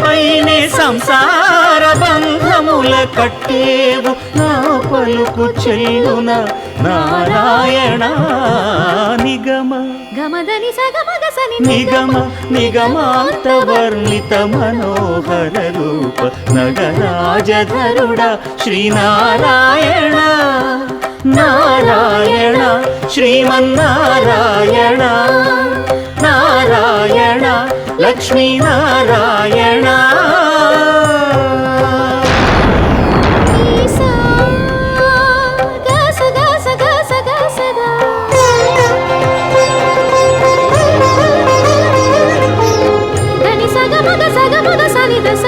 పైనే సంసార బంధముల కట్టేవు నా పలుకు చెల్లున నారాయణ నిగమ గమదని సగమగసని నిగమ నిగమాంత వర్ణిత మనోహర రూప నగరాజధరుడ శ్రీనారాయణ నారాయణ శ్రీమన్నారాయణ నారాయణ లక్ష్మీనారాయణ సగమగ సగమగ సని దస